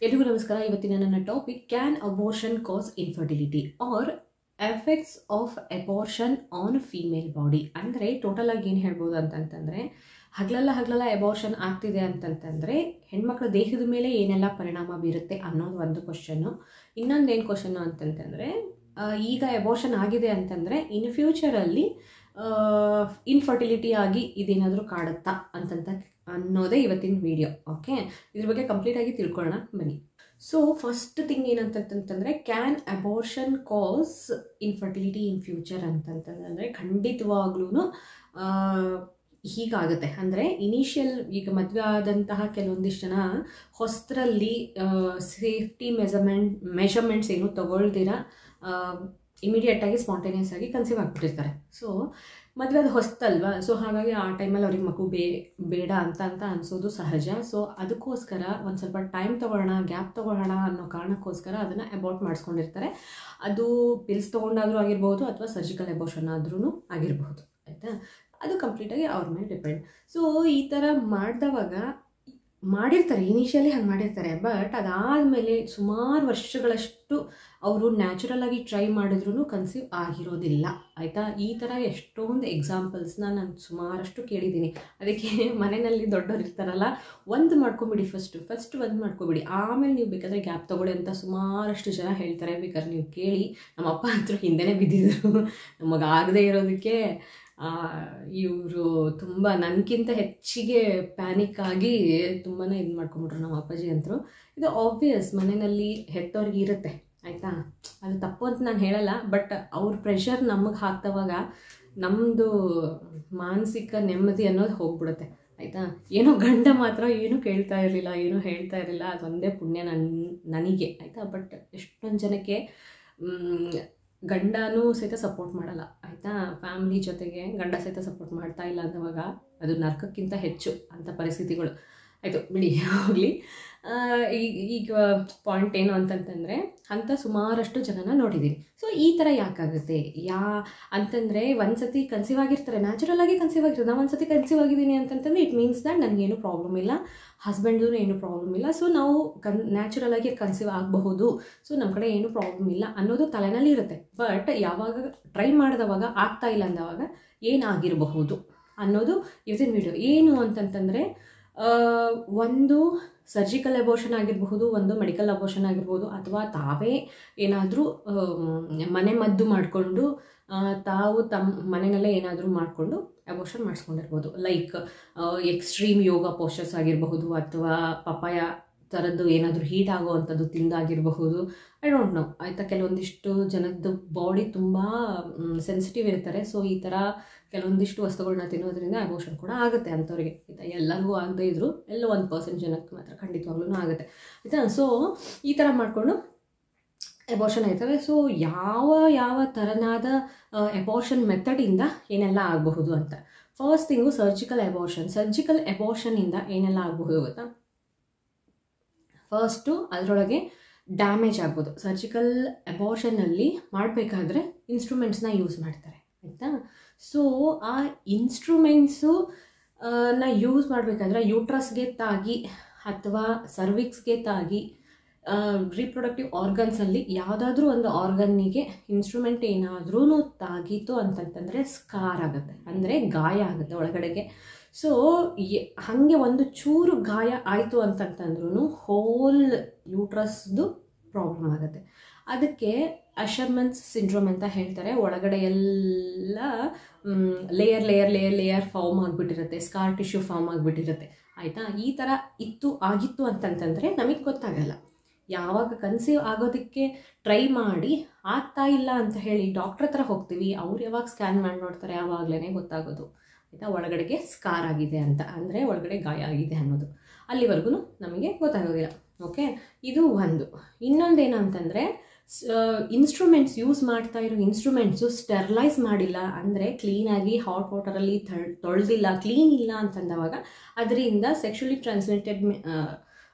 ಎಲ್ರಿಗೂ ನಮಸ್ಕಾರ. ಇವತ್ತಿನ ನನ್ನ topic can abortion cause infertility or effects of abortion on female body. ಅಂದರೆ ಟೋಟಲ್ ಆಗಿ ಏನು ಹೇಳ್ಬೋದು ಅಂತಂತಂದರೆ ಹಗಲೆಲ್ಲ ಅಬೋರ್ಷನ್ ಆಗ್ತಿದೆ ಅಂತಂತಂದರೆ ಹೆಣ್ಮಕ್ಳ ದೇಹದ ಮೇಲೆ ಏನೆಲ್ಲ ಪರಿಣಾಮ ಬೀರುತ್ತೆ ಅನ್ನೋದು ಒಂದು ಕ್ವಶನ್ನು. ಇನ್ನೊಂದೇನು ಕ್ವಶನ್ನು ಅಂತಂತಂದರೆ ಈಗ ಅಬೋರ್ಷನ್ ಆಗಿದೆ ಅಂತಂದರೆ ಇನ್ ಫ್ಯೂಚರಲ್ಲಿ ಇನ್ಫರ್ಟಿಲಿಟಿ ಆಗಿ ಇದೇನಾದರೂ ಕಾಡುತ್ತಾ ಅಂತಂತ ಅನ್ನೋದೇ ಇವತ್ತಿನ ವಿಡಿಯೋ. ಓಕೆ, ಇದ್ರ ಬಗ್ಗೆ ಕಂಪ್ಲೀಟಾಗಿ ತಿಳ್ಕೊಳ್ಳೋಣ ಬನ್ನಿ. ಸೊ ಫಸ್ಟ್ ಥಿಂಗ್ ಏನಂತಂತಂದರೆ can abortion cause infertility in future ಅಂತಂತಂದರೆ ಖಂಡಿತವಾಗ್ಲೂ ಹೀಗಾಗುತ್ತೆ. ಅಂದರೆ ಇನಿಷಿಯಲ್ ಈಗ ಮದುವೆ ಆದಂತಹ ಕೆಲವೊಂದಿಷ್ಟು ಜನ ಹೊಸರಲ್ಲಿ ಸೇಫ್ಟಿ ಮೆಷರ್ಮೆಂಟ್ಸ್ ಏನು ತಗೊಳ್ದಿರ ಇಮಿಡಿಯೇಟಾಗಿ ಸ್ಪಾಂಟೇನಿಯಸ್ ಆಗಿ ಕನ್ಸೀವ್ ಆಗಿಬಿಟ್ಟಿರ್ತಾರೆ. ಸೊ ಮದುವೆ ಅದು ಹೊಸ್ತಲ್ವಾ, ಸೊ ಹಾಗಾಗಿ ಆ ಟೈಮಲ್ಲಿ ಅವ್ರಿಗೆ ಮಗು ಬೇಡ ಅಂತ ಅನಿಸೋದು ಸಹಜ. ಸೊ ಅದಕ್ಕೋಸ್ಕರ ಒಂದು ಸ್ವಲ್ಪ ಟೈಮ್ ತೊಗೊಳ್ಳೋಣ, ಗ್ಯಾಪ್ ತೊಗೊಳ್ಳೋಣ ಅನ್ನೋ ಕಾರಣಕ್ಕೋಸ್ಕರ ಅದನ್ನು ಅಬಾರ್ಟ್ ಮಾಡಿಸ್ಕೊಂಡಿರ್ತಾರೆ. ಅದು ಪಿಲ್ಸ್ ತೊಗೊಂಡಾದರೂ ಆಗಿರ್ಬೋದು ಅಥವಾ ಸರ್ಜಿಕಲ್ ಅಬೋರ್ಷನ್ ಆದ್ರೂ ಆಗಿರಬಹುದು. ಆಯಿತಾ, ಅದು ಕಂಪ್ಲೀಟಾಗಿ ಅವ್ರ ಮೇಲೆ ಡಿಪೆಂಡ್. ಸೊ ಈ ಥರ ಮಾಡಿದವಾಗ ಮಾಡಿರ್ತಾರೆ, ಇನಿಷಿಯಲಿ ಹಂಗೆ ಮಾಡಿರ್ತಾರೆ. ಬಟ್ ಅದಾದಮೇಲೆ ಸುಮಾರು ವರ್ಷಗಳಷ್ಟು ಅವರು ನ್ಯಾಚುರಲ್ ಆಗಿ ಟ್ರೈ ಮಾಡಿದ್ರೂ ಕನ್ಸೀವ್ ಆಗಿರೋದಿಲ್ಲ. ಆಯಿತಾ, ಈ ಥರ ಎಷ್ಟೊಂದು ಎಕ್ಸಾಂಪಲ್ಸ್ನ ನಾನು ಸುಮಾರಷ್ಟು ಕೇಳಿದ್ದೀನಿ. ಅದಕ್ಕೆ ಮನೆಯಲ್ಲಿ ದೊಡ್ಡವ್ರು ಇರ್ತಾರಲ್ಲ, ಒಂದು ಮಾಡ್ಕೊಬಿಡಿ, ಫಸ್ಟ್ ಒಂದು ಮಾಡ್ಕೊಬಿಡಿ, ಆಮೇಲೆ ನೀವು ಬೇಕಾದರೆ ಗ್ಯಾಪ್ ತೊಗೊಳ್ಳಿ ಅಂತ ಸುಮಾರಷ್ಟು ಜನ ಹೇಳ್ತಾರೆ. ಬೇಕಾದ್ರೆ ನೀವು ಕೇಳಿ. ನಮ್ಮ ಅಪ್ಪ ಅಂತೂ ಹಿಂದೆನೇ ಬಿದ್ದಿದ್ರು ನಮಗಾಗದೇ ಇರೋದಕ್ಕೆ. ಇವರು ತುಂಬ ನನಗಿಂತ ಹೆಚ್ಚಿಗೆ ಪ್ಯಾನಿಕ್ ಆಗಿ ತುಂಬಾ ಇದು ಮಾಡ್ಕೊಂಬಿಟ್ರು ನಮ್ಮ ಅಪ್ಪಾಜಿ ಅಂತರು. ಇದು ಆಬ್ವಿಯಸ್, ಮನೆಯಲ್ಲಿ ಹೆತ್ತವ್ರಿಗೆ ಇರುತ್ತೆ. ಆಯಿತಾ, ಅದು ತಪ್ಪು ಅಂತ ನಾನು ಹೇಳಲ್ಲ. ಬಟ್ ಅವ್ರ ಪ್ರೆಷರ್ ನಮಗೆ ಹಾಕ್ತವಾಗ ನಮ್ಮದು ಮಾನಸಿಕ ನೆಮ್ಮದಿ ಅನ್ನೋದು ಹೋಗ್ಬಿಡುತ್ತೆ. ಆಯಿತಾ, ಏನೋ ಗಂಡ ಮಾತ್ರ ಏನೂ ಕೇಳ್ತಾ ಇರಲಿಲ್ಲ, ಏನೂ ಹೇಳ್ತಾ ಇರಲಿಲ್ಲ, ಅದೊಂದೇ ಪುಣ್ಯ ನನಗೆ. ಆಯಿತಾ, ಬಟ್ ಎಷ್ಟೊಂದು ಜನಕ್ಕೆ ಗಂಡನೂ ಸಹಿತ ಸಪೋರ್ಟ್ ಮಾಡಲ್ಲ. ಆಯಿತಾ, ಫ್ಯಾಮಿಲಿ ಜೊತೆಗೆ ಗಂಡ ಸಹಿತ ಸಪೋರ್ಟ್ ಮಾಡ್ತಾ ಇಲ್ಲ ಅಂದವಾಗ ಅದು ನರಕಕ್ಕಿಂತ ಹೆಚ್ಚು ಅಂಥ ಪರಿಸ್ಥಿತಿಗಳು. ಆಯಿತು ಬಿಡಿ, ಹೋಗಲಿ. ಈಗ ಪಾಯಿಂಟ್ ಏನು ಅಂತಂತಂದರೆ ಅಂಥ ಸುಮಾರಷ್ಟು ಜನನ ನೋಡಿದ್ದೀನಿ. ಸೊ ಈ ಥರ ಯಾಕಾಗುತ್ತೆ ಅಂತಂದರೆ ಒಂದು ಸತಿ ಕನ್ಸೀವ್ ಆಗಿರ್ತಾರೆ, ನ್ಯಾಚುರಲ್ ಆಗಿ ಕನ್ಸೀವ್ ಆಗಿರ್ತಾರೆ. ನಾವು ಒಂದು ಸತಿ ಕನ್ಸೀವ್ ಆಗಿದ್ದೀನಿ ಅಂತಂತಂದರೆ ಇಟ್ ಮೀನ್ಸ್ ದಟ್ ನನಗೇನು ಪ್ರಾಬ್ಲಮ್ ಇಲ್ಲ, ಹಸ್ಬೆಂಡ್ದು ಏನು ಪ್ರಾಬ್ಲಮ್ ಇಲ್ಲ. ಸೊ ನಾವು ನ್ಯಾಚುರಲ್ ಆಗಿ ಕನ್ಸೀವ್ ಆಗಬಹುದು, ಸೊ ನಮ್ಮ ಕಡೆ ಏನು ಪ್ರಾಬ್ಲಮ್ ಇಲ್ಲ ಅನ್ನೋದು ತಲೆನಲ್ಲಿ ಇರುತ್ತೆ. ಬಟ್ ಯಾವಾಗ ಟ್ರೈ ಮಾಡಿದವಾಗ ಆಗ್ತಾ ಇಲ್ಲ ಅಂದವಾಗ ಏನಾಗಿರಬಹುದು ಅನ್ನೋದು ಇವತ್ತಿನ ವಿಡಿಯೋ. ಏನು ಅಂತಂತಂದರೆ ಒಂದು ಸರ್ಜಿಕಲ್ ಅಬೋರ್ಷನ್ ಆಗಿರಬಹುದು, ಒಂದು ಮೆಡಿಕಲ್ ಅಬೋರ್ಷನ್ ಆಗಿರ್ಬೋದು, ಅಥವಾ ತಾವೇ ಏನಾದರೂ ಮನೆ ಮದ್ದು ಮಾಡಿಕೊಂಡು ತಾವು ತಮ್ಮ ಮನೆಯಲ್ಲೇ ಏನಾದರೂ ಮಾಡಿಕೊಂಡು ಅಬೋರ್ಷನ್ ಮಾಡಿಸ್ಕೊಂಡಿರ್ಬೋದು. ಲೈಕ್ ಎಕ್ಸ್ಟ್ರೀಮ್ ಯೋಗ ಪೋಸ್ಚರ್ಸ್ ಆಗಿರಬಹುದು, ಅಥವಾ ಪಪಾಯ ಥರದ್ದು ಏನಾದರೂ ಹೀಟ್ ಆಗೋವಂಥದ್ದು ತಿಂದಾಗಿರಬಹುದು. I don't know. ಆಯಿತಾ, ಕೆಲವೊಂದಿಷ್ಟು ಜನದ್ದು ಬಾಡಿ ತುಂಬ ಸೆನ್ಸಿಟಿವ್ ಇರ್ತಾರೆ. ಸೊ ಈ ಥರ ಕೆಲವೊಂದಿಷ್ಟು ವಸ್ತುಗಳನ್ನ ತಿನ್ನೋದ್ರಿಂದ ಅಬೋರ್ಷನ್ ಕೂಡ ಆಗುತ್ತೆ ಅಂಥವ್ರಿಗೆ. ಆಯಿತಾ, ಎಲ್ಲರಿಗೂ ಆಗದೇ ಇದ್ದರೂ ಎಲ್ಲೋ 1% ಜನಕ್ಕೆ ಮಾತ್ರ ಖಂಡಿತವಾಗ್ಲೂ ಆಗುತ್ತೆ. ಆಯಿತಾ, ಸೊ ಈ ಥರ ಮಾಡಿಕೊಂಡು ಅಬೋರ್ಷನ್ ಆಯ್ತವೆ. ಸೊ ಯಾವ ಥರನಾದ ಅಬೋರ್ಷನ್ ಮೆಥಡಿಂದ ಏನೆಲ್ಲ ಆಗಬಹುದು ಅಂತ. ಫಸ್ಟ್ ಥಿಂಗು ಸರ್ಜಿಕಲ್ ಅಬೋರ್ಷನ್ನಿಂದ ಏನೆಲ್ಲ ಆಗಬಹುದು ಗೊತ್ತಾ. ಫಸ್ಟು ಅದರೊಳಗೆ ಡ್ಯಾಮೇಜ್ ಆಗ್ಬೋದು. ಸರ್ಜಿಕಲ್ ಅಬೋರ್ಷನ್ನಲ್ಲಿ ಮಾಡಬೇಕಾದ್ರೆ ಇನ್ಸ್ಟ್ರೂಮೆಂಟ್ಸ್ನ ಯೂಸ್ ಮಾಡ್ತಾರೆ. ಆಯಿತಾ, ಸೊ ಆ ಇನ್ಸ್ಟ್ರೂಮೆಂಟ್ಸು ಯೂಸ್ ಮಾಡಬೇಕಾದ್ರೆ ಯೂಟ್ರಸ್ಗೆ ತಾಗಿ ಅಥವಾ ಸರ್ವಿಕ್ಸ್ಗೆ ತಾಗಿ ರೀಪ್ರೊಡಕ್ಟಿವ್ ಆರ್ಗನ್ಸಲ್ಲಿ ಯಾವುದಾದ್ರೂ ಒಂದು ಆರ್ಗನ್ನಿಗೆ ಇನ್ಸ್ಟ್ರೂಮೆಂಟ್ ಏನಾದ್ರೂ ತಾಗಿತ್ತು ಅಂತಂತಂದರೆ ಸ್ಕಾರ್ ಆಗುತ್ತೆ, ಅಂದರೆ ಗಾಯ ಆಗುತ್ತೆ ಒಳಗಡೆಗೆ. ಸೊ ಹಾಗೆ ಒಂದು ಚೂರು ಗಾಯ ಆಯಿತು ಅಂತಂತಂದ್ರೂ ಹೋಲ್ ಯೂಟ್ರಸ್ದು ಪ್ರಾಬ್ಲಮ್ ಆಗುತ್ತೆ. ಅದಕ್ಕೆ ಅಶರ್ಮನ್ಸ್ ಸಿಂಡ್ರೋಮ್ ಅಂತ ಹೇಳ್ತಾರೆ. ಒಳಗಡೆ ಎಲ್ಲ ಲೇಯರ್ ಫಾರ್ಮ್ ಆಗಿಬಿಟ್ಟಿರುತ್ತೆ, ಸ್ಕಾರ್ ಟಿಶ್ಯೂ ಫಾರ್ಮ್ ಆಗಿಬಿಟ್ಟಿರುತ್ತೆ. ಆಯಿತಾ, ಈ ಥರ ಆಗಿತ್ತು ಅಂತಂತಂದರೆ ನಮಗೆ ಗೊತ್ತಾಗಲ್ಲ. ಯಾವಾಗ ಕನ್ಸೀವ್ ಆಗೋದಕ್ಕೆ ಟ್ರೈ ಮಾಡಿ ಆಗ್ತಾ ಇಲ್ಲ ಅಂತ ಹೇಳಿ ಡಾಕ್ಟ್ರ್ ಹತ್ರ ಹೋಗ್ತೀವಿ, ಅವ್ರು ಯಾವಾಗ ಸ್ಕ್ಯಾನ್ ಮಾಡಿ ನೋಡ್ತಾರೆ ಆವಾಗಲೇ ಗೊತ್ತಾಗೋದು. ಆಯಿತಾ, ಒಳಗಡೆಗೆ ಸ್ಕಾರ್ ಆಗಿದೆ ಅಂತ, ಅಂದರೆ ಒಳಗಡೆ ಗಾಯ ಆಗಿದೆ ಅನ್ನೋದು. ಅಲ್ಲಿವರೆಗೂ ನಮಗೆ ಗೊತ್ತಾಗೋದಿಲ್ಲ. ಓಕೆ, ಇದು ಒಂದು. ಇನ್ನೊಂದೇನು ಅಂತಂದರೆ ಇನ್ಸ್ಟ್ರೂಮೆಂಟ್ಸ್ ಯೂಸ್ ಮಾಡ್ತಾ ಇರೋ ಇನ್ಸ್ಟ್ರೂಮೆಂಟ್ಸು ಸ್ಟೆರ್ಲೈಸ್ ಮಾಡಿಲ್ಲ, ಅಂದರೆ ಕ್ಲೀನಾಗಿ ಹಾಟ್ ವಾಟರಲ್ಲಿ ತೊಳೆದಿಲ್ಲ, ಕ್ಲೀನ್ ಇಲ್ಲ ಅಂತಂದವಾಗ ಅದರಿಂದ ಸೆಕ್ಷುಲಿ ಟ್ರಾನ್ಸ್ಮಿಟೆಡ್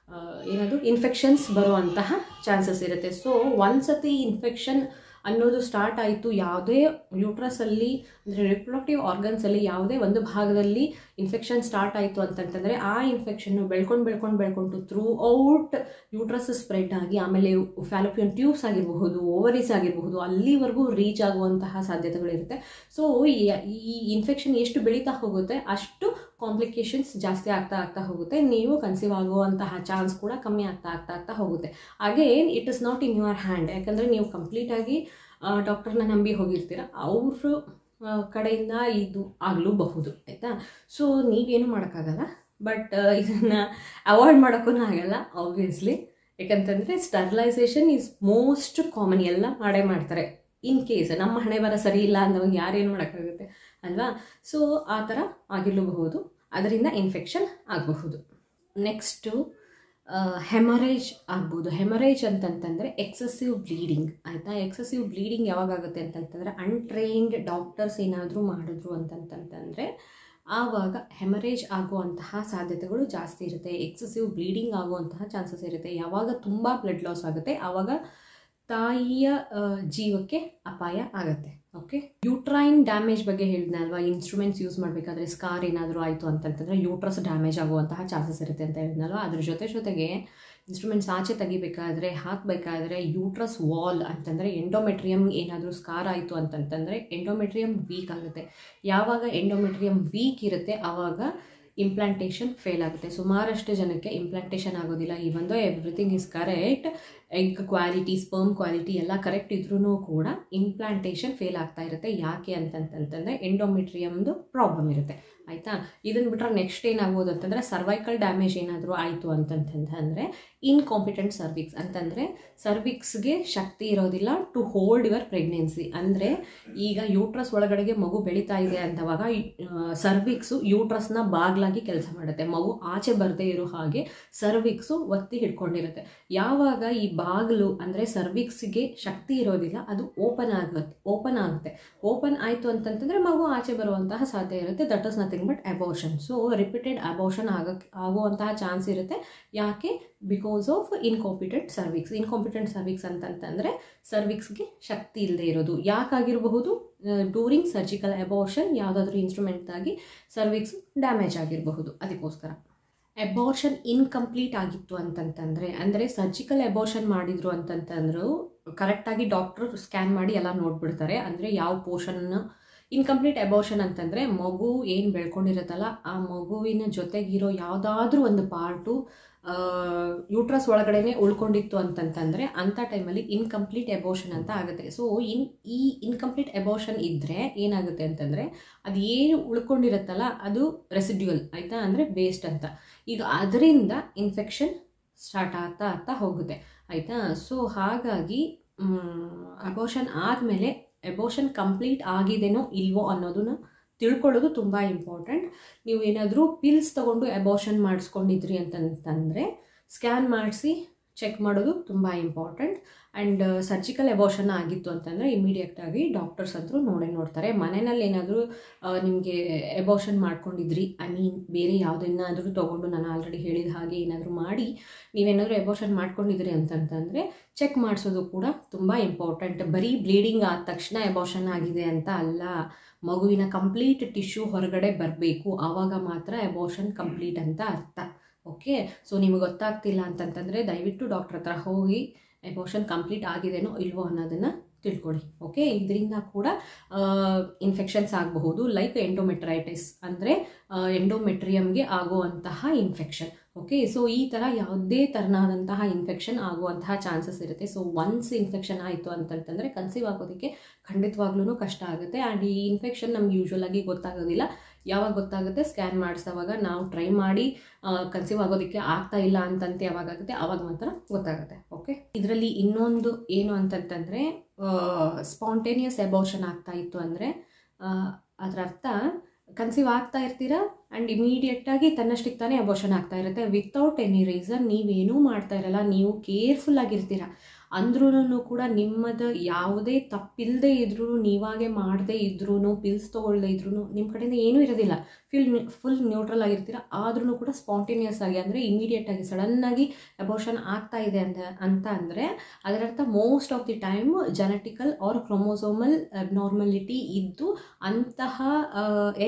ಇನ್ಫೆಕ್ಷನ್ಸ್ ಬರುವಂತಹ ಚಾನ್ಸಸ್ ಇರುತ್ತೆ. ಸೊ ಒಂದು ಸತಿ ಇನ್ಫೆಕ್ಷನ್ ಅನ್ನೋದು ಸ್ಟಾರ್ಟ್ ಆಯಿತು, ಯಾವುದೇ ಯೂಟ್ರಸಲ್ಲಿ ಅಂದರೆ ರಿಪ್ರೊಡಕ್ಟಿವ್ ಆರ್ಗನ್ಸಲ್ಲಿ ಯಾವುದೇ ಒಂದು ಭಾಗದಲ್ಲಿ ಇನ್ಫೆಕ್ಷನ್ ಸ್ಟಾರ್ಟ್ ಆಯಿತು ಅಂತಂತಂದರೆ ಆ ಇನ್ಫೆಕ್ಷನ್ನು ಬೆಳ್ಕೊಂಡು ಥ್ರೂ ಔಟ್ ಯೂಟ್ರಸ್ ಸ್ಪ್ರೆಡ್ ಆಗಿ ಆಮೇಲೆ ಫ್ಯಾಲೋಪಿಯನ್ ಟ್ಯೂಬ್ಸ್ ಆಗಿರಬಹುದು, ಓವರೀಸ್ ಆಗಿರಬಹುದು, ಅಲ್ಲಿವರೆಗೂ ರೀಚ್ ಆಗುವಂತಹ ಸಾಧ್ಯತೆಗಳಿರುತ್ತೆ. ಸೊ ಈ ಇನ್ಫೆಕ್ಷನ್ ಎಷ್ಟು ಬೆಳೀತಾ ಹೋಗುತ್ತೆ ಅಷ್ಟು ಕಾಂಪ್ಲಿಕೇಶನ್ಸ್ ಜಾಸ್ತಿ ಆಗ್ತಾ ಹೋಗುತ್ತೆ. ನೀವು ಕನ್ಸೀವ್ ಆಗುವಂತಹ ಚಾನ್ಸ್ ಕೂಡ ಕಮ್ಮಿ ಆಗ್ತಾ ಹೋಗುತ್ತೆ. Again it is not in your hand. ಯಾಕಂದರೆ ನೀವು ಕಂಪ್ಲೀಟಾಗಿ ಡಾಕ್ಟರ್ನ ನಂಬಿ ಹೋಗಿರ್ತೀರ, ಅವರು ಕಡೆಯಿಂದ ಇದು ಆಗಲೂಬಹುದು, ಆಯಿತಾ. ಸೊ ನೀವೇನು ಮಾಡೋಕ್ಕಾಗಲ್ಲ, ಬಟ್ ಇದನ್ನು ಅವಾಯ್ಡ್ ಮಾಡೋಕ್ಕೂ ಆಗಲ್ಲ ಆಬ್ವಿಯಸ್ಲಿ. ಯಾಕಂತಂದರೆ ಸ್ಟರ್ಲೈಸೇಷನ್ ಈಸ್ ಮೋಸ್ಟ್ ಕಾಮನ್, ಎಲ್ಲ ಮಾಡ್ತಾರೆ. ಇನ್ ಕೇಸ್ ನಮ್ಮ ಹಣೆ ಬರ ಸರಿ ಇಲ್ಲ ಅಂದವಾಗ ಯಾರೇನು ಮಾಡೋಕ್ಕಾಗುತ್ತೆ ಅಲ್ವಾ. ಸೊ ಆ ಥರ ಆಗಿರಲೂಬಹುದು, ಅದರಿಂದ ಇನ್ಫೆಕ್ಷನ್ ಆಗಬಹುದು. ನೆಕ್ಸ್ಟು ಹೆಮರೇಜ್ ಆಗ್ಬೋದು. ಹೆಮರೇಜ್ ಅಂತಂತಂದರೆ ಎಕ್ಸೆಸಿವ್ ಬ್ಲೀಡಿಂಗ್, ಆಯಿತಾ. ಎಕ್ಸೆಸಿವ್ ಬ್ಲೀಡಿಂಗ್ ಯಾವಾಗ ಆಗುತ್ತೆ ಅಂತಂತಂದರೆ ಅನ್ಟ್ರೈನ್ಡ್ ಡಾಕ್ಟರ್ಸ್ ಏನಾದರೂ ಮಾಡಿದ್ರು ಅಂತಂತಂದರೆ ಆವಾಗ ಹೆಮರೇಜ್ ಆಗುವಂತಹ ಸಾಧ್ಯತೆಗಳು ಜಾಸ್ತಿ ಇರುತ್ತೆ. ಎಕ್ಸೆಸಿವ್ ಬ್ಲೀಡಿಂಗ್ ಆಗುವಂತಹ ಚಾನ್ಸಸ್ ಇರುತ್ತೆ. ಯಾವಾಗ ತುಂಬ ಬ್ಲಡ್ ಲಾಸ್ ಆಗುತ್ತೆ ಆವಾಗ ತಾಯಿಯ ಜೀವಕ್ಕೆ ಅಪಾಯ ಆಗುತ್ತೆ. ಓಕೆ, ಯೂಟ್ರೈನ್ ಡ್ಯಾಮೇಜ್ ಬಗ್ಗೆ ಹೇಳಿದ್ನ ಅಲ್ವಾ, ಇನ್ಸ್ಟ್ರೂಮೆಂಟ್ಸ್ ಯೂಸ್ ಮಾಡಬೇಕಾದ್ರೆ ಸ್ಕಾರ್ ಏನಾದರೂ ಆಯಿತು ಅಂತಂತಂದರೆ ಯೂಟ್ರಸ್ ಡ್ಯಾಮೇಜ್ ಆಗುವಂತಹ ಚಾನ್ಸಸ್ ಇರುತ್ತೆ ಅಂತ ಹೇಳಿದ್ನಲ್ವ. ಅದ್ರ ಜೊತೆಗೆ ಇನ್ಸ್ಟ್ರೂಮೆಂಟ್ಸ್ ಆಚೆ ತೆಗಿಬೇಕಾದ್ರೆ ಹಾಕಬೇಕಾದ್ರೆ ಯೂಟ್ರಸ್ ವಾಲ್ ಅಂತಂದರೆ ಎಂಡೋಮೆಟ್ರಿಯಮ್ ಏನಾದರೂ ಸ್ಕಾರ್ ಆಯಿತು ಅಂತಂತಂದರೆ ಎಂಡೋಮೆಟ್ರಿಯಮ್ ವೀಕ್ ಆಗುತ್ತೆ. ಯಾವಾಗ ಎಂಡೋಮೆಟ್ರಿಯಮ್ ವೀಕ್ ಇರುತ್ತೆ ಆವಾಗ ಇಂಪ್ಲಾಂಟೇಷನ್ ಫೇಲ್ ಆಗುತ್ತೆ. ಸುಮಾರಷ್ಟು ಜನಕ್ಕೆ ಇಂಪ್ಲಾಂಟೇಷನ್ ಆಗೋದಿಲ್ಲ. Even though everything is correct, egg quality, sperm quality ಎಲ್ಲ ಕರೆಕ್ಟ್ ಇದ್ರೂ ಕೂಡ ಇಂಪ್ಲಾಂಟೇಷನ್ ಫೇಲ್ ಆಗ್ತಾ ಇರುತ್ತೆ. ಯಾಕೆ ಅಂತಂತಂದರೆ ಎಂಡೋಮೆಟ್ರಿಯಮ್ದು ಪ್ರಾಬ್ಲಮ್ ಇರುತ್ತೆ, ಆಯಿತಾ. ಇದನ್ನು ಬಿಟ್ಟರೆ ನೆಕ್ಸ್ಟ್ ಏನಾಗ್ಬೋದು ಅಂತಂದರೆ ಸರ್ವೈಕಲ್ ಡ್ಯಾಮೇಜ್ ಏನಾದರೂ ಆಯಿತು ಅಂತಂತಂದರೆ ಇನ್ಕಾಂಪಿಟೆಂಟ್ ಸರ್ವಿಕ್ಸ್ ಅಂತಂದರೆ ಸರ್ವಿಕ್ಸ್ಗೆ ಶಕ್ತಿ ಇರೋದಿಲ್ಲ ಟು ಹೋಲ್ಡ್ ಯುವರ್ ಪ್ರೆಗ್ನೆನ್ಸಿ. ಅಂದರೆ ಈಗ ಯೂಟ್ರಸ್ ಒಳಗಡೆಗೆ ಮಗು ಬೆಳೀತಾ ಇದೆ ಅಂತವಾಗ ಸರ್ವಿಕ್ಸು ಯೂಟ್ರಸ್ನ ಬಾಗ್ಲಾಗಿ ಕೆಲಸ ಮಾಡುತ್ತೆ. ಮಗು ಆಚೆ ಬರದೇ ಇರೋ ಹಾಗೆ ಸರ್ವಿಕ್ಸು ಒತ್ತಿ ಹಿಡ್ಕೊಂಡಿರುತ್ತೆ. ಯಾವಾಗ ಈ ಬಾಗಿಲು ಅಂದರೆ ಸರ್ವಿಕ್ಸ್ಗೆ ಶಕ್ತಿ ಇರೋದಿಲ್ಲ, ಅದು ಓಪನ್ ಆಗುತ್ತೆ. ಓಪನ್ ಆಯಿತು ಅಂತಂತಂದರೆ ಮಗು ಆಚೆ ಬರುವಂತಹ ಸಾಧ್ಯ ಇರುತ್ತೆ. That is nothing but abortion. So repeated abortion ಆಗುವಂತಹ ಚಾನ್ಸ್ ಇರುತ್ತೆ. ಯಾಕೆ? Because of incompetent cervix. Incompetent cervix ಅಂತಂತಂದರೆ ಸರ್ವಿಕ್ಸ್ಗೆ ಶಕ್ತಿ ಇಲ್ಲದೆ ಇರೋದು. ಯಾಕಾಗಿರಬಹುದು? ಡ್ಯೂರಿಂಗ್ ಸರ್ಜಿಕಲ್ ಅಬೋರ್ಷನ್ ಯಾವುದಾದ್ರೂ ಇನ್ಸ್ಟ್ರೂಮೆಂಟ್ದಾಗಿ ಸರ್ವಿಕ್ಸ್ ಡ್ಯಾಮೇಜ್ ಆಗಿರಬಹುದು. ಅದಕ್ಕೋಸ್ಕರ ಅಬೋರ್ಷನ್ ಇನ್ಕಂಪ್ಲೀಟ್ ಆಗಿತ್ತು ಅಂತಂತಂದರೆ, ಅಂದರೆ ಸರ್ಜಿಕಲ್ ಅಬೋರ್ಷನ್ ಮಾಡಿದ್ರು ಅಂತಂತಂದ್ರು ಕರೆಕ್ಟಾಗಿ ಡಾಕ್ಟ್ರು ಸ್ಕ್ಯಾನ್ ಮಾಡಿ ಎಲ್ಲ ನೋಡ್ಬಿಡ್ತಾರೆ. ಅಂದರೆ ಯಾವ ಪೋರ್ಷನ್ನ ಇನ್ಕಂಪ್ಲೀಟ್ ಅಬೋರ್ಷನ್ ಅಂತಂದರೆ ಮಗು ಏನು ಬೆಳ್ಕೊಂಡಿರುತ್ತಲ್ಲ ಆ ಮಗುವಿನ ಜೊತೆಗಿರೋ ಯಾವುದಾದ್ರೂ ಒಂದು ಪಾರ್ಟು ಯೂಟ್ರಸ್ ಒಳಗಡೆನೆ ಉಳ್ಕೊಂಡಿತ್ತು ಅಂತಂತಂದರೆ ಅಂಥ ಟೈಮಲ್ಲಿ ಇನ್ಕಂಪ್ಲೀಟ್ ಅಬೋರ್ಷನ್ ಅಂತ ಆಗುತ್ತೆ. ಸೊ ಈ ಇನ್ಕಂಪ್ಲೀಟ್ ಅಬೋರ್ಷನ್ ಇದ್ದರೆ ಏನಾಗುತ್ತೆ ಅಂತಂದರೆ ಅದು ಏನು ಉಳ್ಕೊಂಡಿರುತ್ತಲ್ಲ ಅದು ರೆಸಿಡ್ಯೂಯಲ್, ಆಯಿತಾ, ಅಂದರೆ ವೇಸ್ಟ್ ಅಂತ. ಈಗ ಅದರಿಂದ ಇನ್ಫೆಕ್ಷನ್ ಸ್ಟಾರ್ಟ್ ಆಗ್ತಾ ಹೋಗುತ್ತೆ, ಆಯಿತಾ. ಸೊ ಹಾಗಾಗಿ ಅಬೋರ್ಷನ್ ಆದಮೇಲೆ ಅಬೋರ್ಷನ್ ಕಂಪ್ಲೀಟ್ ಆಗಿದೆನೋ ಇಲ್ವೋ ಅನ್ನೋದನ್ನು ತಿಳ್ಕೊಳ್ಳೋದು ತುಂಬ ಇಂಪಾರ್ಟೆಂಟ್. ನೀವು ಏನಾದರೂ ಪಿಲ್ಸ್ ತೊಗೊಂಡು ಅಬೋರ್ಷನ್ ಮಾಡಿಸ್ಕೊಂಡಿದ್ರಿ ಅಂತಂತಂದರೆ ಸ್ಕ್ಯಾನ್ ಮಾಡಿಸಿ ಚೆಕ್ ಮಾಡೋದು ತುಂಬ ಇಂಪಾರ್ಟೆಂಟ್. ಆ್ಯಂಡ್ ಸರ್ಜಿಕಲ್ ಅಬೋರ್ಷನ್ ಆಗಿತ್ತು ಅಂತಂದರೆ ಇಮಿಡಿಯೇಟಾಗಿ ಡಾಕ್ಟರ್ಸ್ ಅಂತೂ ನೋಡ್ತಾರೆ. ಮನೆಯಲ್ಲಿ ಏನಾದರೂ ನಿಮಗೆ ಅಬೋರ್ಷನ್ ಮಾಡ್ಕೊಂಡಿದ್ರಿ, ಬೇರೆ ಯಾವುದನ್ನಾದರೂ ತೊಗೊಂಡು ನಾನು ಆಲ್ರೆಡಿ ಹೇಳಿದ ಹಾಗೆ ಏನಾದರೂ ಮಾಡಿ ನೀವೇನಾದರೂ ಅಬೋರ್ಷನ್ ಮಾಡ್ಕೊಂಡಿದ್ರಿ ಅಂತಂತಂದರೆ ಚೆಕ್ ಮಾಡಿಸೋದು ಕೂಡ ತುಂಬ ಇಂಪಾರ್ಟೆಂಟ್. ಬರೀ ಬ್ಲೀಡಿಂಗ್ ಆದ ತಕ್ಷಣ ಅಬೋರ್ಷನ್ ಆಗಿದೆ ಅಂತ ಅಲ್ಲ, ಮಗುವಿನ ಕಂಪ್ಲೀಟ್ ಟಿಶ್ಯೂ ಹೊರಗಡೆ ಬರಬೇಕು, ಆವಾಗ ಮಾತ್ರ ಅಬೋರ್ಷನ್ ಕಂಪ್ಲೀಟ್ ಅಂತ ಅರ್ಥ. ಓಕೆ, ಸೊ ನಿಮಗೆ ಗೊತ್ತಾಗ್ತಿಲ್ಲ ಅಂತಂತಂದರೆ ದಯವಿಟ್ಟು ಡಾಕ್ಟ್ರ್ ಹತ್ರ ಹೋಗಿ ಅಬೋರ್ಷನ್ ಕಂಪ್ಲೀಟ್ ಆಗಿದೆನೋ ಇಲ್ವೋ ಅನ್ನೋದನ್ನು ತಿಳ್ಕೊಳ್ಳಿ. ಓಕೆ, ಇದರಿಂದ ಕೂಡ ಇನ್ಫೆಕ್ಷನ್ಸ್ ಆಗಬಹುದು. ಲೈಕ್ ಎಂಡೋಮೆಟ್ರೈಟಿಸ್ ಅಂದರೆ ಎಂಡೋಮೆಟ್ರಿಯಮ್ಗೆ ಆಗುವಂತಹ ಇನ್ಫೆಕ್ಷನ್. ಓಕೆ, ಸೊ ಈ ಥರ ಯಾವುದೇ ಥರನಾದಂತಹ ಇನ್ಫೆಕ್ಷನ್ ಆಗುವಂತಹ ಚಾನ್ಸಸ್ ಇರುತ್ತೆ. ಸೊ ಒನ್ಸ್ ಇನ್ಫೆಕ್ಷನ್ ಆಯಿತು ಅಂತಂತಂದರೆ ಕನ್ಸೀವ್ ಆಗೋದಕ್ಕೆ ಖಂಡಿತವಾಗ್ಲೂ ಕಷ್ಟ ಆಗುತ್ತೆ. ಆ್ಯಂಡ್ ಈ ಇನ್ಫೆಕ್ಷನ್ ನಮ್ಗೆ ಯೂಶ್ವಲಾಗಿ ಗೊತ್ತಾಗೋದಿಲ್ಲ. ಯಾವಾಗ ಗೊತ್ತಾಗುತ್ತೆ? ಸ್ಕ್ಯಾನ್ ಮಾಡಿಸೋವಾಗ ನಾವು ಟ್ರೈ ಮಾಡಿ ಕನ್ಸೀವ್ ಆಗೋದಕ್ಕೆ ಆಗ್ತಾ ಇಲ್ಲ ಅಂತಂತೆ ಯಾವಾಗುತ್ತೆ ಆವಾಗ ಮಾತ್ರ ಗೊತ್ತಾಗುತ್ತೆ. ಓಕೆ, ಇದರಲ್ಲಿ ಇನ್ನೊಂದು ಏನು ಅಂತಂತಂದರೆ ಸ್ಪಾಂಟೇನಿಯಸ್ ಅಬೋರ್ಷನ್ ಆಗ್ತಾ ಇತ್ತು ಅಂದರೆ ಅದರ ಅರ್ಥ ಕನ್ಸೀವ್ ಆಗ್ತಾ ಇರ್ತೀರಾ ಆ್ಯಂಡ್ ಇಮಿಡಿಯೇಟಾಗಿ ತನ್ನಷ್ಟಕ್ಕೆ ತಾನೇ ಅಬೋರ್ಷನ್ ಆಗ್ತಾ ಇರುತ್ತೆ. ವಿತೌಟ್ ಎನಿ ರೀಸನ್ ನೀವೇನೂ ಮಾಡ್ತಾ ಇರಲ್ಲ, ನೀವು ಕೇರ್ಫುಲ್ ಆಗಿರ್ತೀರ ಅಂದ್ರೂ ಕೂಡ ನಿಮ್ಮದು ಯಾವುದೇ ತಪ್ಪಿಲ್ಲದೆ ಇದ್ರೂ, ನೀವಾಗೆ ಮಾಡದೇ ಇದ್ರೂ, ಪಿಲ್ಸ್ ತೊಗೊಳ್ಳದೇ ಇದ್ರೂ ನಿಮ್ಮ ಕಡೆಯಿಂದ ಏನೂ ಇರೋದಿಲ್ಲ. ಫುಲ್ ನ್ಯೂಟ್ರಲ್ ಆಗಿರ್ತೀರ, ಆದ್ರೂ ಕೂಡ ಸ್ಪಾಂಟೇನಿಯಸ್ ಆಗಿ ಅಂದರೆ ಇಮಿಡಿಯೇಟಾಗಿ ಸಡನ್ನಾಗಿ ಅಬೋರ್ಷನ್ ಆಗ್ತಾ ಇದೆ ಅಂತ ಅಂದರೆ ಅದರರ್ಥ most of the time genetical or chromosomal abnormality ಇದ್ದು ಅಂತಹ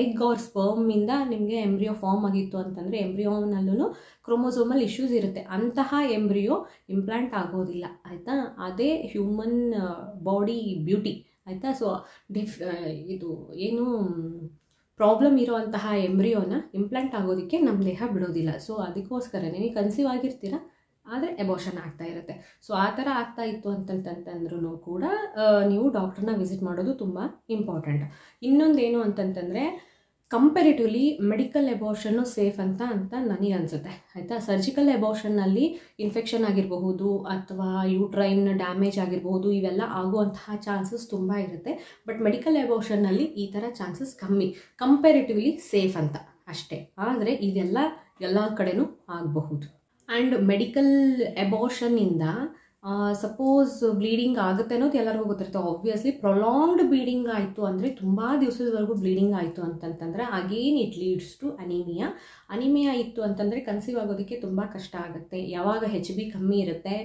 ಎಗ್ ಆರ್ ಸ್ಪರ್ಮಿಂದ ನಿಮಗೆ ಎಂಬ್ರಿಯೋ ಫಾರ್ಮ್ ಆಗಿತ್ತು ಅಂತಂದರೆ ಎಂಬ್ರಿಯೋನಲ್ಲೂ ಕ್ರೋಮೋಸೋಮಲ್ ಇಶ್ಯೂಸ್ ಇರುತ್ತೆ. ಅಂತಹ ಎಂಬ್ರಿಯೋ ಇಂಪ್ಲಾಂಟ್ ಆಗೋದಿಲ್ಲ ಆಯಿತಾ. ಅದೇ ಹ್ಯೂಮನ್ ಬಾಡಿ ಬ್ಯೂಟಿ ಆಯಿತಾ. ಸೊ ಇದು ಏನು ಪ್ರಾಬ್ಲಮ್ ಇರೋವಂತಹ ಎಂಬ್ರಿಯೋನ ಇಂಪ್ಲಾಂಟ್ ಆಗೋದಕ್ಕೆ ನಮ್ಮ ದೇಹ ಬಿಡೋದಿಲ್ಲ. ಸೊ ಅದಕ್ಕೋಸ್ಕರನೇ ನೀವು ಕನ್ಸೀವ್ ಆಗಿರ್ತೀರ, ಆದರೆ ಅಬೋರ್ಷನ್ ಆಗ್ತಾ ಇರುತ್ತೆ. ಸೊ ಆ ಥರ ಆಗ್ತಾ ಇತ್ತು ಅಂತಂತಂದ್ರೂ ಕೂಡ ನೀವು ಡಾಕ್ಟ್ರನ್ನ ವಿಸಿಟ್ ಮಾಡೋದು ತುಂಬ ಇಂಪಾರ್ಟೆಂಟ್. ಇನ್ನೊಂದೇನು ಅಂತಂತಂದರೆ ಕಂಪೇರಿಟಿವ್ಲಿ ಮೆಡಿಕಲ್ ಅಬೋರ್ಷನ್ನು ಸೇಫ್ ಅಂತ ನನಗೆ ಅನಿಸುತ್ತೆ ಆಯಿತಾ. ಸರ್ಜಿಕಲ್ ಅಬೋರ್ಷನ್ನಲ್ಲಿ ಇನ್ಫೆಕ್ಷನ್ ಆಗಿರಬಹುದು ಅಥವಾ ಯೂಟ್ರೈನ್ ಡ್ಯಾಮೇಜ್ ಆಗಿರಬಹುದು, ಇವೆಲ್ಲ ಆಗುವಂತಹ ಚಾನ್ಸಸ್ ತುಂಬ ಇರುತ್ತೆ. ಬಟ್ ಮೆಡಿಕಲ್ ಅಬೋರ್ಷನ್ನಲ್ಲಿ ಈ ಥರ ಚಾನ್ಸಸ್ ಕಮ್ಮಿ, ಕಂಪೇರಿಟಿವ್ಲಿ ಸೇಫ್ ಅಂತ ಅಷ್ಟೇ. ಆದರೆ ಇದೆಲ್ಲ ಎಲ್ಲ ಕಡೆನೂ ಆಗಬಹುದು. ಆ್ಯಂಡ್ ಮೆಡಿಕಲ್ ಅಬೋರ್ಷನ್ನಿಂದ ಸಪೋಸ್ ಬ್ಲೀಡಿಂಗ್ ಆಗುತ್ತೆ ಅನ್ನೋದು ಎಲ್ಲರಿಗೂ ಗೊತ್ತಿರುತ್ತೆ. ಆಬ್ವಿಯಸ್ಲಿ ಪ್ರೊಲಾಂಗ್ಡ್ ಬ್ಲೀಡಿಂಗ್ ಆಯಿತು ಅಂದರೆ ತುಂಬ ದಿವಸದವರೆಗೂ ಬ್ಲೀಡಿಂಗ್ ಆಯಿತು ಅಂತಂತಂದರೆ again it leads to anaemia ಇತ್ತು ಅಂತಂದರೆ ಕನ್ಸೀವ್ ಆಗೋದಕ್ಕೆ ತುಂಬ ಕಷ್ಟ ಆಗುತ್ತೆ. ಯಾವಾಗ HB ಕಮ್ಮಿ ಇರುತ್ತೆ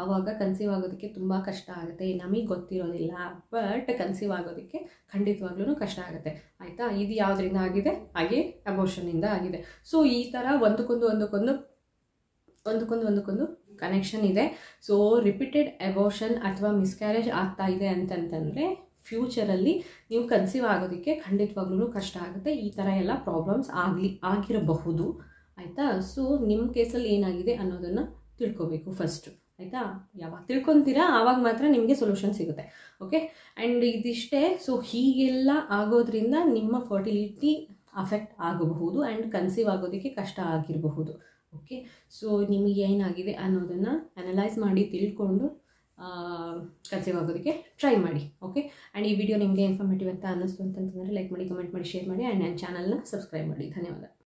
ಆವಾಗ ಕನ್ಸೀವ್ ಆಗೋದಕ್ಕೆ ತುಂಬ ಕಷ್ಟ ಆಗುತ್ತೆ. ನಮಗೆ ಗೊತ್ತಿರೋದಿಲ್ಲ, ಬಟ್ ಕನ್ಸೀವ್ ಆಗೋದಕ್ಕೆ ಖಂಡಿತವಾಗ್ಲೂ ಕಷ್ಟ ಆಗುತ್ತೆ ಆಯಿತಾ. ಇದು ಯಾವುದರಿಂದ ಆಗಿದೆ? ಹಾಗೆ ಅಬೋರ್ಷನ್ನಿಂದ ಆಗಿದೆ. ಸೊ ಈ ಥರ ಒಂದಕ್ಕೊಂದು ಕನೆಕ್ಷನ್ ಇದೆ. ಸೊ ರಿಪೀಟೆಡ್ ಅಬೋರ್ಷನ್ ಅಥವಾ ಮಿಸ್ಕ್ಯಾರೇಜ್ ಆಗ್ತಾ ಇದೆ ಅಂತಂತಂದರೆ ಫ್ಯೂಚರಲ್ಲಿ ನೀವು ಕನ್ಸೀವ್ ಆಗೋದಕ್ಕೆ ಖಂಡಿತವಾಗ್ಲೂ ಕಷ್ಟ ಆಗುತ್ತೆ. ಈ ಥರ ಎಲ್ಲ ಪ್ರಾಬ್ಲಮ್ಸ್ ಆಗಿರಬಹುದು ಆಯಿತಾ. ಸೊ ನಿಮ್ಮ ಕೇಸಲ್ಲಿ ಏನಾಗಿದೆ ಅನ್ನೋದನ್ನು ತಿಳ್ಕೊಬೇಕು ಫಸ್ಟು ಆಯಿತಾ. ಯಾವಾಗ ತಿಳ್ಕೊತೀರಾ ಆವಾಗ ಮಾತ್ರ ನಿಮಗೆ ಸೊಲ್ಯೂಷನ್ ಸಿಗುತ್ತೆ. ಓಕೆ, ಆ್ಯಂಡ್ ಇದಿಷ್ಟೇ. ಸೊ ಹೀಗೆಲ್ಲ ಆಗೋದ್ರಿಂದ ನಿಮ್ಮ ಫರ್ಟಿಲಿಟಿ ಅಫೆಕ್ಟ್ ಆಗಬಹುದು ಆ್ಯಂಡ್ ಕನ್ಸೀವ್ ಆಗೋದಕ್ಕೆ ಕಷ್ಟ ಆಗಿರಬಹುದು. ಓಕೆ, ಸೊ ನಿಮಗೆ ಏನಾಗಿದೆ ಅನ್ನೋದನ್ನು ಅನಲೈಸ್ ಮಾಡಿ ತಿಳ್ಕೊಂಡು ಕನ್ಸೀವ್ ಆಗೋದಕ್ಕೆ ಟ್ರೈ ಮಾಡಿ. ಓಕೆ, ಆ್ಯಂಡ್ ಈ ವಿಡಿಯೋ ನಿಮಗೆ ಇನ್ಫಾರ್ಮೇಟಿವ್ ಅಂತ ಅನ್ನಿಸ್ತು ಅಂತಂತಂದರೆ ಲೈಕ್ ಮಾಡಿ, ಕಮೆಂಟ್ ಮಾಡಿ, ಶೇರ್ ಮಾಡಿ ಆ್ಯಂಡ್ ನನ್ನ ಚಾನಲ್ನ ಸಬ್ಸ್ಕ್ರೈಬ್ ಮಾಡಿ. ಧನ್ಯವಾದ.